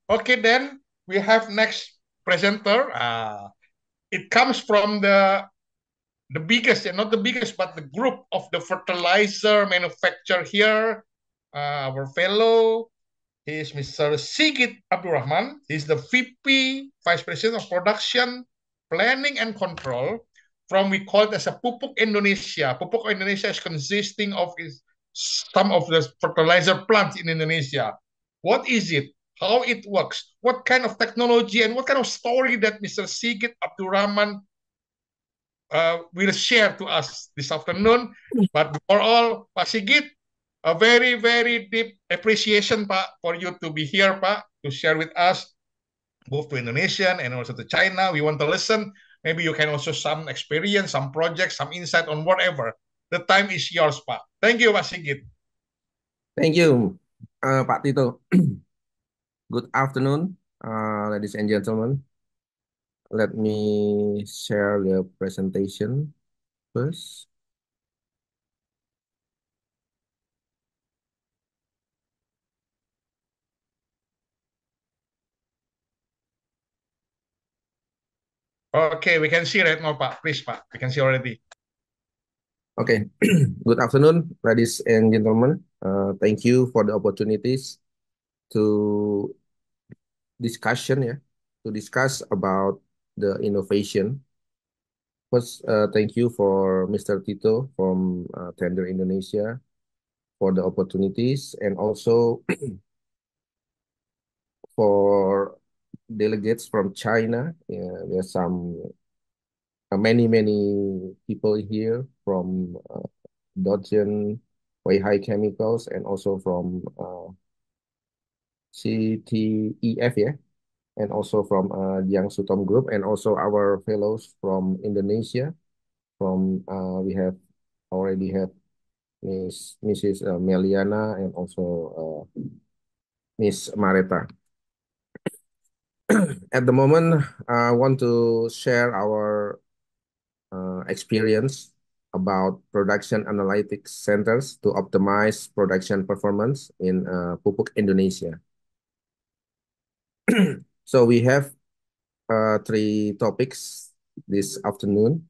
Okay, then we have next presenter. It comes from the biggest, not the biggest, but the group of the fertilizer manufacturer here. Our fellow, he is Mr. Sigit Abdurrahman. He's the VP, Vice President of Production, Planning and Control from we call it as a Pupuk Indonesia. Pupuk Indonesia is consisting of some of the fertilizer plants in Indonesia. What is it? How it works? What kind of technology and what kind of story that Mr. Sigit Abdurrahman will share to us this afternoon. But before all, Pak Sigit, a very, very deep appreciation, Pak, for you to be here, Pak, to share with us, both to Indonesian and also to China. We want to listen. Maybe you can also some experience, some projects, some insight on whatever. The time is yours, Pak. Thank you, Pak Sigit. Thank you, Pak Tito. Good afternoon, ladies and gentlemen. Let me share the presentation first. Okay, we can see right now, Pak. Please, Pak. We can see already. Okay, good afternoon, ladies and gentlemen. Thank you for the opportunities to discussion, to discuss about the innovation. First, thank you for Mr. Tito from Tender Indonesia for the opportunities and also for delegates from China. Yeah, there's some many people here from Dodgen, Weihai Chemicals, and also from CTEF, yeah, and also from Jiangsu Tom Group, and also our fellows from Indonesia. From we have already have Mrs. Meliana and also Miss Mareta. At the moment, I want to share our experience about production analytics centers to optimize production performance in Pupuk, Indonesia. So we have three topics this afternoon.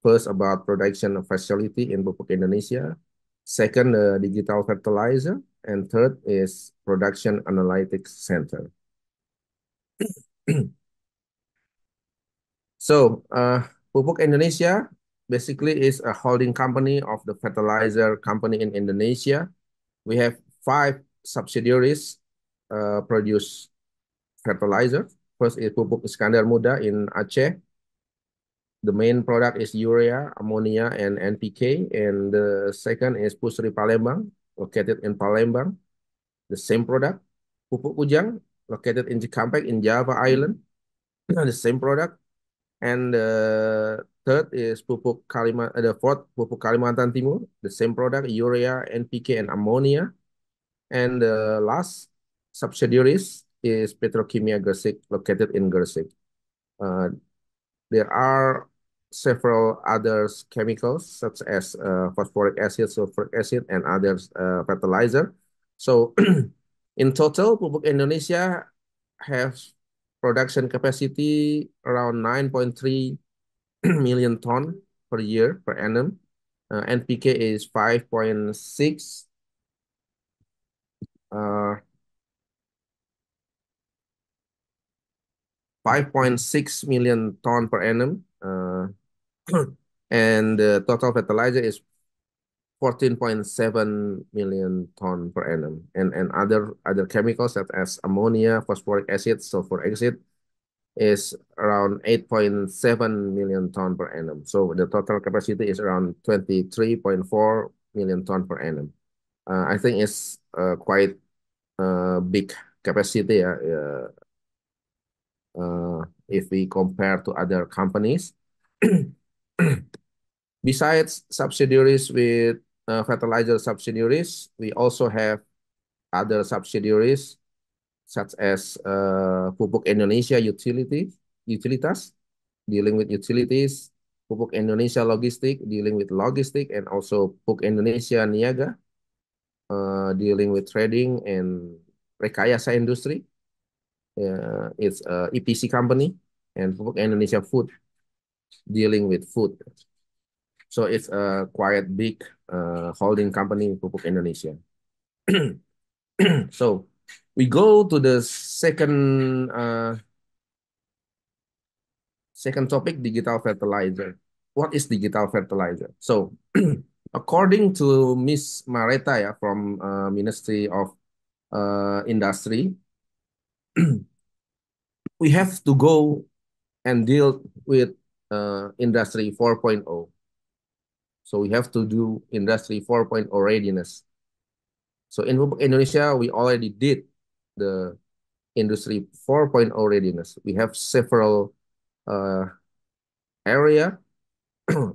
First, about production facility in Pupuk, Indonesia. Second, digital fertilizer. And third is production analytics center. So, Pupuk Indonesia basically is a holding company of the fertilizer company in Indonesia. We have 5 subsidiaries produce fertilizer. First is Pupuk Iskandar Muda in Aceh. The main product is urea, ammonia, and NPK. And the second is Pusri Palembang, located in Palembang. The same product. Pupuk Kujang, located in Cikampek in Java Island. The same product. And the third is the fourth, Pupuk Kalimantan Timur, the same product, urea, NPK, and ammonia. And the last subsidiaries is Petrokimia Gresik, located in Gresik. There are several other chemicals such as phosphoric acid, sulfuric acid, and others fertilizer. So in total, Pupuk Indonesia has production capacity around 9.3 million ton per year per annum. NPK is 5.6 uh, 5.6 million ton per annum. And the total fertilizer is 14.7 million ton per annum. And other chemicals such as ammonia, phosphoric acid, sulfuric acid is around 8.7 million ton per annum. So the total capacity is around 23.4 million ton per annum. I think it's quite big capacity if we compare to other companies. Besides subsidiaries with fertilizer subsidiaries, we also have other subsidiaries such as Pupuk Indonesia Utilitas, dealing with utilities, Pupuk Indonesia Logistik, dealing with logistic, and also Pupuk Indonesia Niaga, dealing with trading and rekayasa industry. It's a EPC company, and Pupuk Indonesia Food dealing with food. So it's a quite big holding company in Pupuk Indonesia. So we go to the second topic, digital fertilizer. What is digital fertilizer? So according to Miss Mareta from Ministry of Industry, we have to go and deal with Industry 4.0. So we have to do Industry 4.0 readiness. So in Indonesia, we already did the Industry 4.0 readiness. We have several area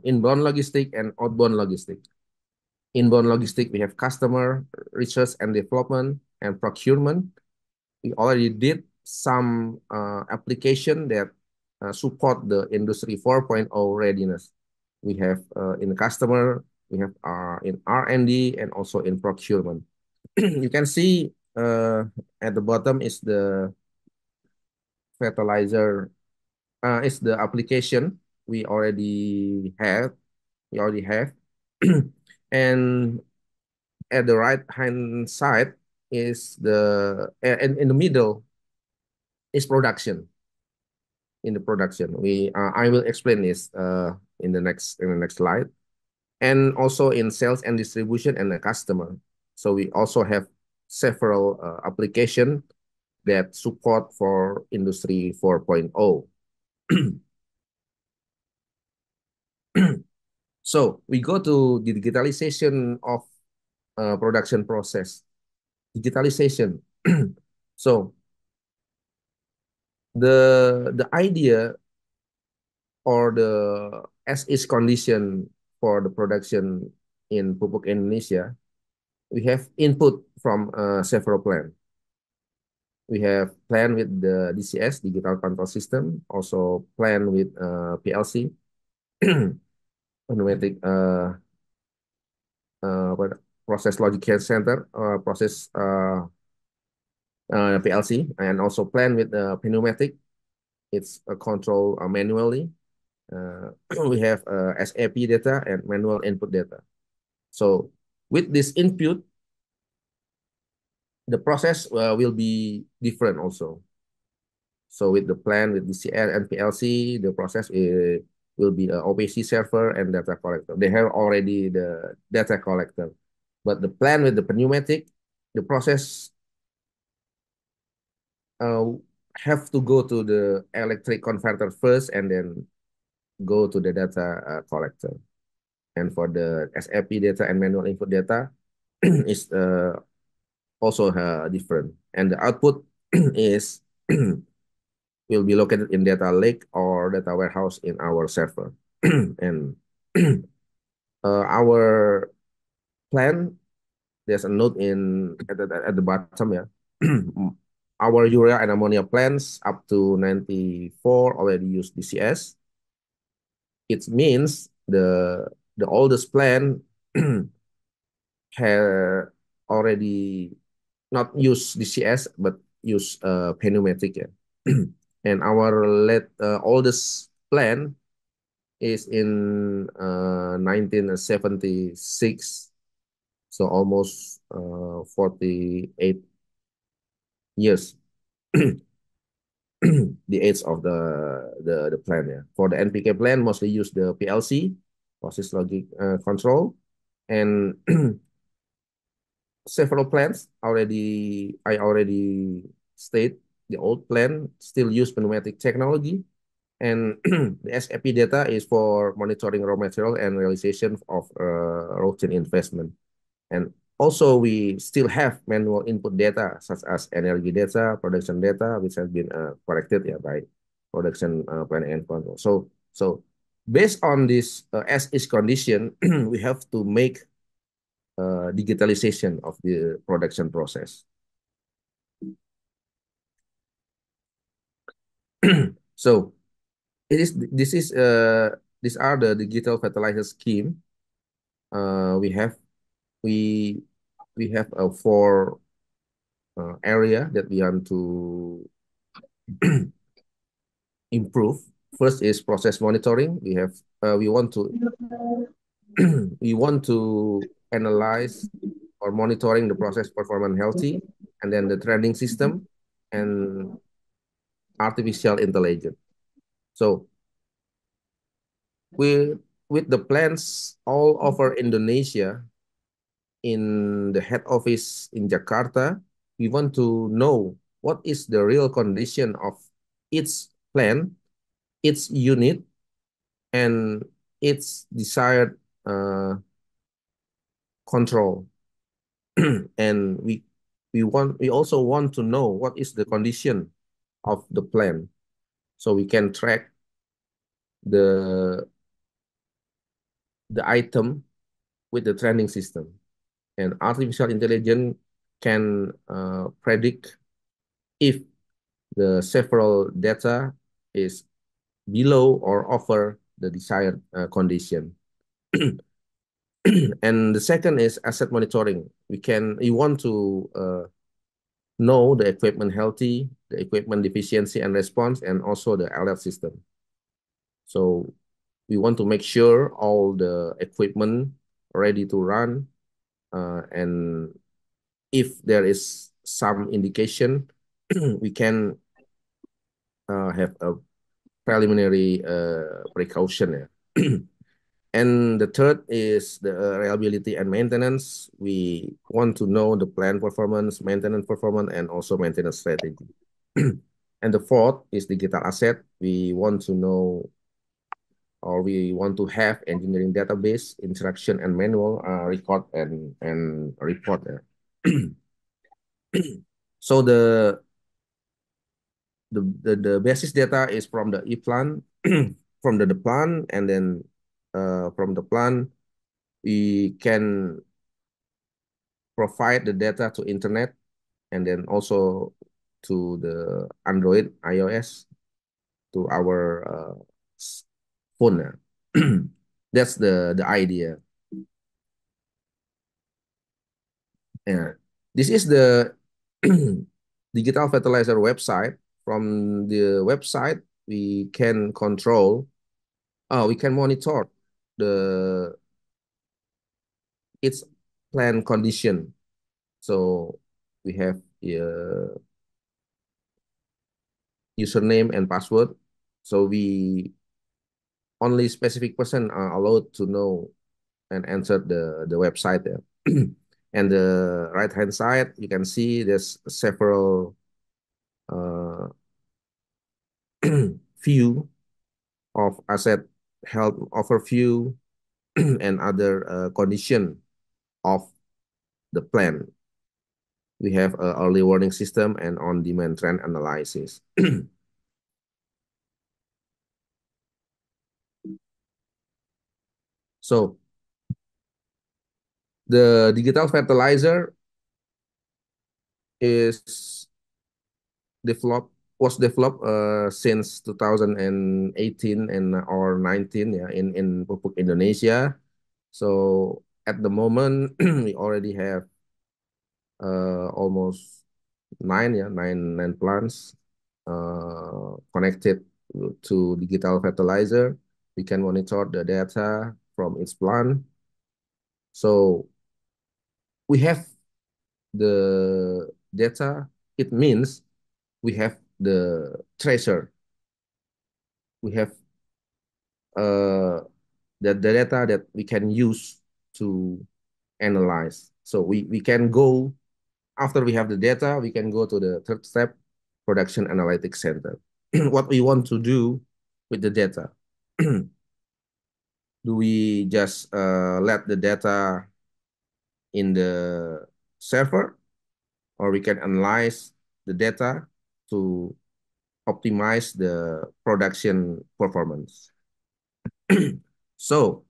inbound logistic and outbound logistic. Inbound logistic, we have customer, research and development, and procurement. We already did some application that support the Industry 4.0 readiness. We have in customer, we have in R&D, and also in procurement. You can see at the bottom is the fertilizer, is the application we already have. And at the right hand side is and in the middle is production. In the production, I will explain this in the next slide, and also in sales and distribution and the customer. So we also have several application that support for Industry 4.0. So we go to the digitalization of production process. Digitalization. So the idea or the as is condition for the production in Pupuk Indonesia, we have input from several plants. We have plan with the DCS, Digital Control System, also plan with PLC, Pneumatic Process Logic Center, process PLC, and also plan with pneumatic. It's control manually. We have SAP data and manual input data. So with this input, the process will be different also. So with the plan with DCL and PLC, the process will be OPC server and data collector. They have already the data collector. But the plan with the pneumatic, the process have to go to the electric converter first and then go to the data collector. And for the SAP data and manual input data is also different. And the output is will be located in data lake or data warehouse in our server. And our plan, there's a note at the bottom, yeah. Our urea and ammonia plants up to 94 already use DCS. It means the oldest plant have already not use DCS but use pneumatic, yeah. And our oldest plant is in 1976, so almost 48 years. The age of the plant, yeah. For the NPK plant, mostly use the PLC, process logic control, and several plants I already state the old plant still use pneumatic technology, and the SAP data is for monitoring raw material and realization of routine investment. And also we still have manual input data such as energy data, production data, which has been corrected, yeah, by production planning and control. So based on this as is condition, we have to make digitalization of the production process. So these are the digital fertilizer scheme. We have a four area that we want to improve. First is process monitoring. We want to we want to analyze or monitoring the process performance healthy, and then the trending system and artificial intelligence. So we with the plants all over Indonesia in the head office in Jakarta, we want to know what is the real condition of its plant, its unit, and its desired control. And we also want to know what is the condition of the plant, so we can track the item with the trending system. And artificial intelligence can predict if the several data is below or over the desired condition. And the second is asset monitoring. We want to know the equipment healthy, the equipment efficiency and response, and also the alert system. So we want to make sure all the equipment ready to run, and if there is some indication, we can have a preliminary precaution. And the third is the reliability and maintenance. We want to know the plant performance, maintenance performance, and also maintenance strategy. And the fourth is digital asset. We want to know, or we want to have engineering database, instruction and manual record and report. So the basis data is from the e-plan, from the plan, and then from the plan, we can provide the data to internet, and then also to the Android, iOS, to our phone. That's the idea. Yeah. This is the digital fertilizer website. From the website, we can control, we can monitor the its plant condition. So we have username and password. So we only specific person are allowed to know and answer the website there. And the right hand side, you can see there's several view of asset health overview and other condition of the plan. We have an early warning system and on-demand trend analysis. So the digital fertilizer is was developed since 2018 and or 19, yeah, in Pupuk, Indonesia. So at the moment we already have almost nine plants connected to digital fertilizer. We can monitor the data from its plant. So we have the data. It means we have the tracer. We have the data that we can use to analyze. So we can go, after we have the data, we can go to the third step, production analytics center. What we want to do with the data? Do we just let the data in the server, or we can analyze the data to optimize the production performance? So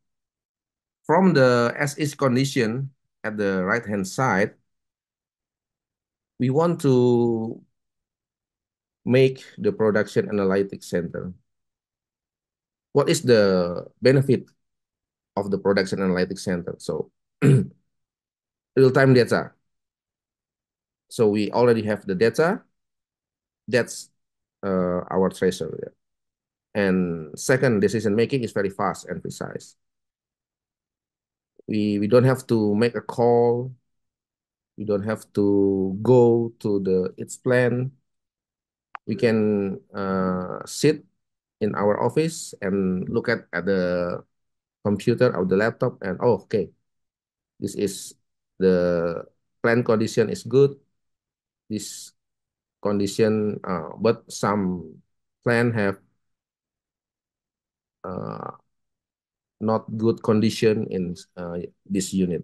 from the as is condition at the right hand side, we want to make the production analytics center. What is the benefit of the production analytics center? So real-time data. So we already have the data. That's our treasury. Yeah. And second, decision making is very fast and precise. We don't have to make a call. We don't have to go to the its plan. We can sit in our office and look at the computer or the laptop and oh, okay, this is the plan condition is good. This condition, but some plan have uh, not good condition in this unit.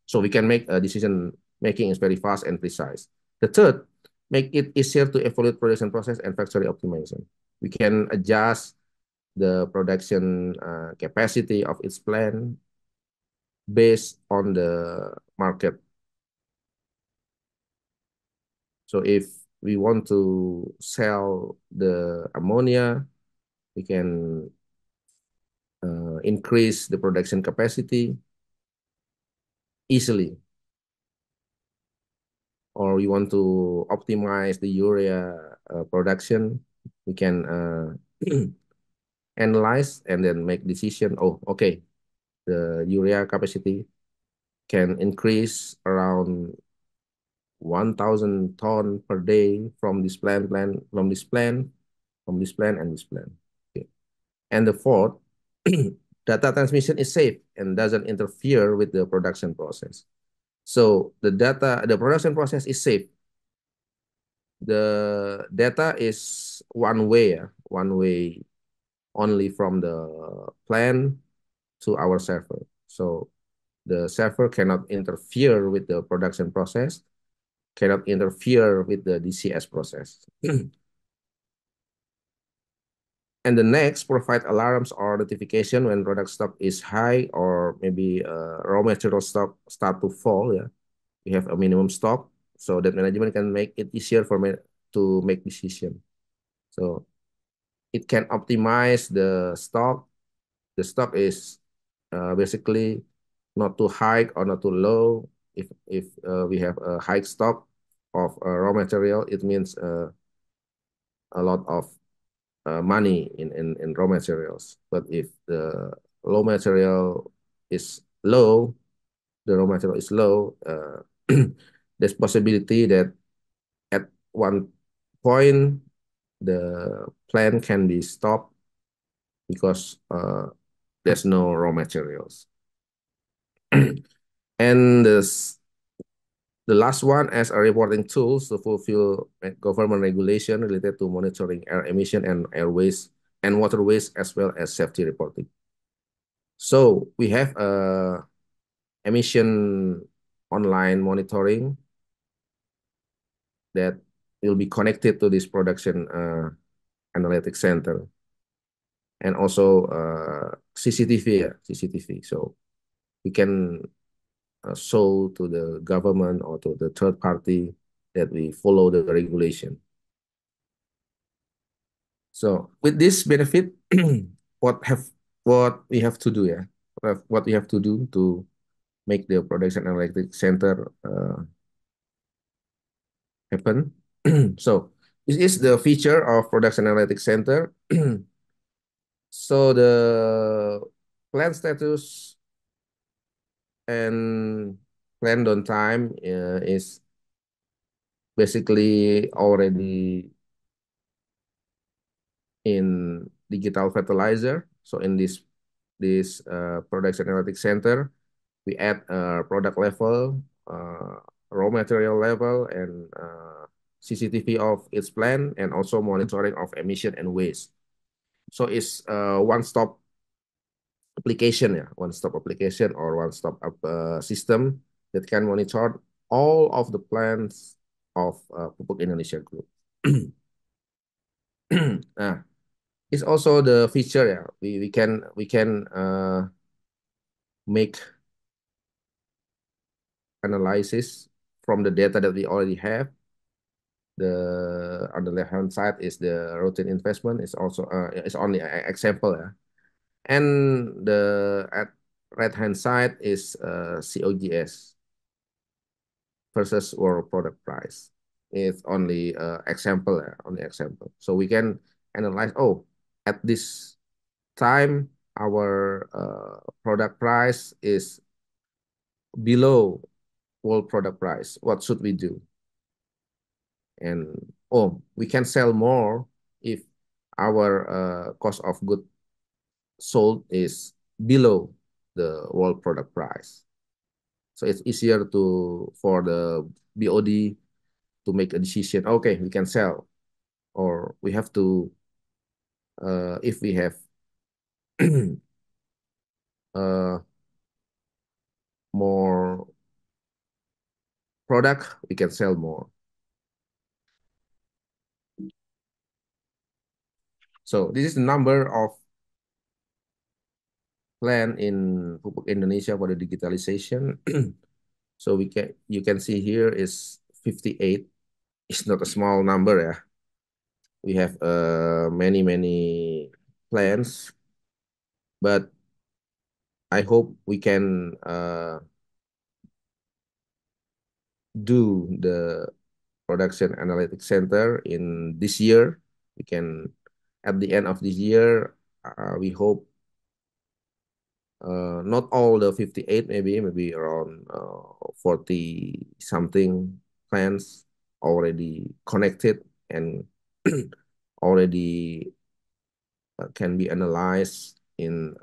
So we can make a decision making is very fast and precise. The third, make it easier to evaluate production process and factory optimization. We can adjust the production capacity of its plant based on the market. So if we want to sell the ammonia, we can increase the production capacity easily. Or we want to optimize the urea production, we can analyze and then make decision. Oh, okay, the urea capacity can increase around 1,000 ton per day from this from this plan, and this plan. Okay. And the fourth, data transmission is safe and doesn't interfere with the production process. So the production process is safe. The data is one way only from the plan to our server. So the server cannot interfere with the production process, cannot interfere with the DCS process. And the next, provide alarms or notification when product stock is high or maybe raw material stock start to fall. Yeah, we have a minimum stock so that management can make it easier for me to make decision. So it can optimize the stock. The stock is basically not too high or not too low. If we have a high stock of raw material, it means a lot of money in raw materials. But if the raw material is low, the raw material is low, there's possibility that at one point the plant can be stopped because there's no raw materials. And the last one as a reporting tools to fulfill government regulation related to monitoring air emission and air waste and water waste as well as safety reporting. So we have emission online monitoring that will be connected to this production analytics center and also CCTV, yeah, CCTV. So we can show to the government or to the third party that we follow the regulation. So with this benefit, what we have to do, yeah, what we have to do to make the production analytics center happen. So this is the feature of production analytics center. So the plant status and plant downtime is basically already in digital fertilizer. So in this production analytics center, we add product level, raw material level, and CCTV of its plant, and also monitoring of emission and waste. So it's one-stop application, yeah, one-stop application or one-stop system that can monitor all of the plants of Pupuk Indonesia Group. Nah, it's also the feature, yeah. We can make analysis from the data that we already have. The on the left hand side is the routine investment. It's also it's only an example, yeah. And the at right hand side is COGS versus world product price. It's only example, only example. So we can analyze, oh, at this time, our product price is below world product price. What should we do? And oh, we can sell more if our cost of good sold is below the world product price. So it's easier for the BOD to make a decision. Okay, we can sell, or we have to if we have uh, more product, we can sell more. So this is the number of plan in Pupuk Indonesia for the digitalization. So you can see here is 58. It's not a small number, yeah. We have many plans, but I hope we can do the production analytics center in this year. We can at the end of this year. We hope not all the 58, maybe around 40 something plants already connected and already can be analyzed in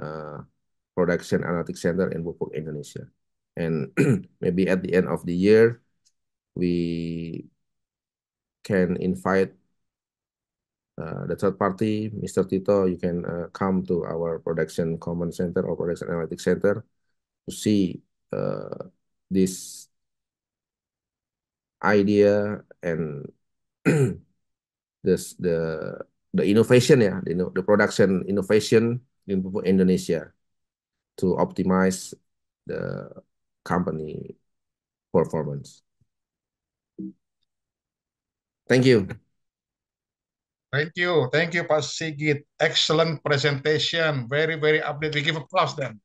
production analytics center in Pupuk, Indonesia. And maybe at the end of the year, we can invite the third party, Mr. Tito, you can come to our production command center or production analytics center to see this idea and this the innovation, yeah, the production innovation in Indonesia to optimize the company performance. Thank you. Thank you, Pak Sigit. Excellent presentation. Very update. We give applause then.